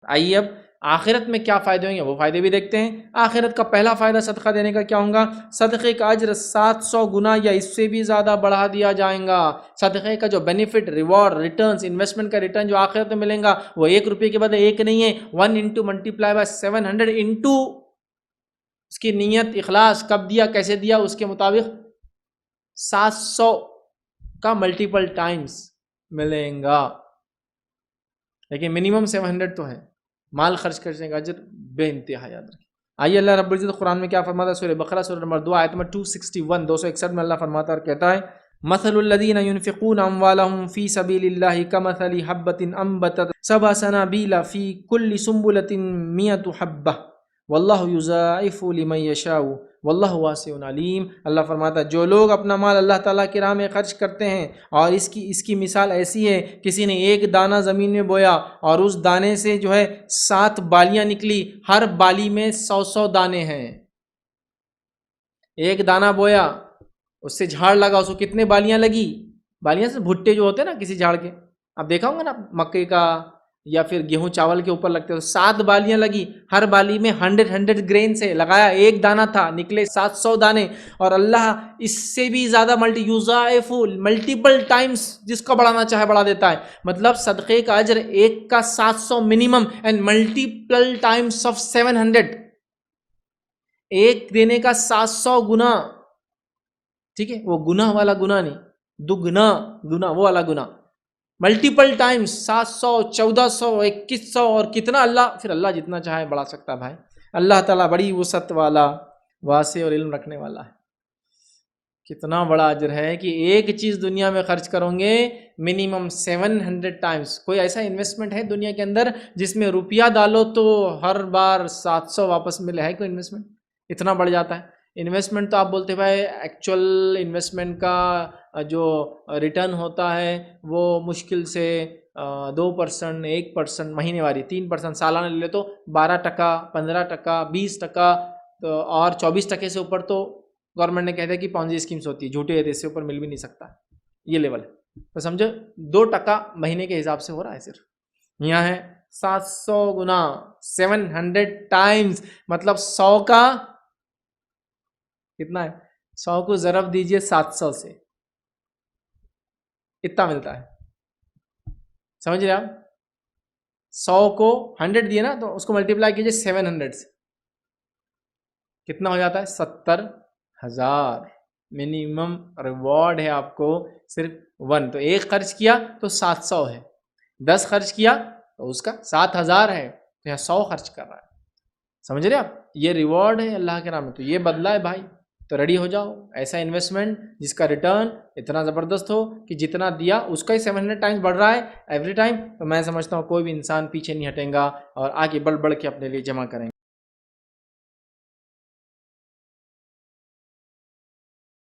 आइए अब आखिरत में क्या फ़ायदे होंगे वो फ़ायदे भी देखते हैं। आखिरत का पहला फ़ायदा सदका देने का क्या होगा? सदक़े का अज्र 700 गुना या इससे भी ज़्यादा बढ़ा दिया जाएगा। सदक़े का जो बेनिफिट, रिवॉर्ड, रिटर्न्स, इन्वेस्टमेंट का रिटर्न जो आखिरत में मिलेगा वो 1 रुपये के बदले 1 नहीं है, 1 इंटू मल्टीप्लाई बाय 700 इंटू उसकी नीयत, इखलास, कब दिया, कैसे दिया, उसके मुताबिक 700 का मल्टीपल टाइम्स मिलेगा। लेकिन मिनिमम 700 तो है। माल खर्च करने का अजर बेइंतहा याद रखें। आइए अल्लाह रब्बुल इज़्ज़त कुरान में क्या फरमाता है? सूरह बकरा सूरह नंबर 2 आयत नंबर 261 261 में अल्लाह फरमाता है और कहता है, मसलुल लज़ीना युनफ़िक़ूना अम्वालहुम फ़ी सबीलिल्लाहि कमसली हब्बतिन अम्बतत सबअ सनाबिला फ़ी कुल्ली सुंबुलतिन मियतु हब्बह वल्लाहु युज़ाइफ़ु लिमन यशाउ वल्लाहु वासिउन अलीम। अल्लाह फरमाता है, जो लोग अपना माल अल्लाह ताला की राह में खर्च करते हैं और इसकी मिसाल ऐसी है, किसी ने एक दाना ज़मीन में बोया और उस दाने से जो है 7 बालियाँ निकली, हर बाली में 100 दाने हैं। एक दाना बोया, उससे झाड़ लगा, उसको कितने बालियाँ लगी? बालियाँ से भुट्टे जो होते हैं ना किसी झाड़ के, आप देखा होगा ना मक्के का या फिर गेहूं चावल के ऊपर लगते हैं, तो 7 बालियां लगी, हर बाली में 100 ग्रेन से लगाया, एक दाना था, निकले 700 दाने। और अल्लाह इससे भी ज़्यादा मल्टीपल टाइम्स जिसको बढ़ाना चाहे बढ़ा देता है। मतलब सदक़े का अजर एक का 700 minimum and multiple times of 700, एक देने का 700 गुना। ठीक है, वो गुना वाला गुना नहीं, दुगना गुना, वो वाला गुना, मल्टीपल टाइम्स 700, 1400, 2100 और कितना अल्लाह, फिर अल्लाह जितना चाहे बढ़ा सकता है भाई। अल्लाह ताला बड़ी वसअत वाला, वासे और इल्म रखने वाला है। कितना बड़ा अजर है कि एक चीज़ दुनिया में खर्च करोगे मिनिमम 700 टाइम्स। कोई ऐसा इन्वेस्टमेंट है दुनिया के अंदर जिसमें रुपया डालो तो हर बार 700 वापस मिले? है कोई इन्वेस्टमेंट? इतना बढ़ जाता है इन्वेस्टमेंट। तो आप बोलते भाई एक्चुअल इन्वेस्टमेंट का जो रिटर्न होता है वो मुश्किल से 2%, 1% महीने वाली, 3% सालाना ले ले तो 12%, 15%, 20%, तो और 24% से ऊपर तो गवर्नमेंट ने कहता है कि पॉन्जी स्कीम्स होती है, झूठे है, इससे ऊपर मिल भी नहीं सकता, ये लेवल है। तो समझो 2% महीने के हिसाब से हो रहा है सिर्फ। यहाँ है 700 गुना, 700 टाइम्स, मतलब 100 का कितना है? 100 को ज़रब दीजिए 700 से, इतना मिलता है। समझ रहे आप? 100 को 100 दिए ना, तो उसको मल्टीप्लाई कीजिए 700 से, कितना हो जाता है? 70,000 मिनिमम रिवॉर्ड है आपको सिर्फ 1। तो एक खर्च किया तो 700 है, 10 खर्च किया तो उसका 7,000 है, तो यहाँ 100 खर्च कर रहा है। समझ रहे आप? ये रिवॉर्ड है अल्लाह के नाम में, तो ये बदला है भाई। तो रेडी हो जाओ, ऐसा इन्वेस्टमेंट जिसका रिटर्न इतना ज़बरदस्त हो कि जितना दिया उसका ही 700 टाइम्स बढ़ रहा है एवरी टाइम। तो मैं समझता हूँ कोई भी इंसान पीछे नहीं हटेगा और आगे बढ़ बढ़ के अपने लिए जमा करेंगे।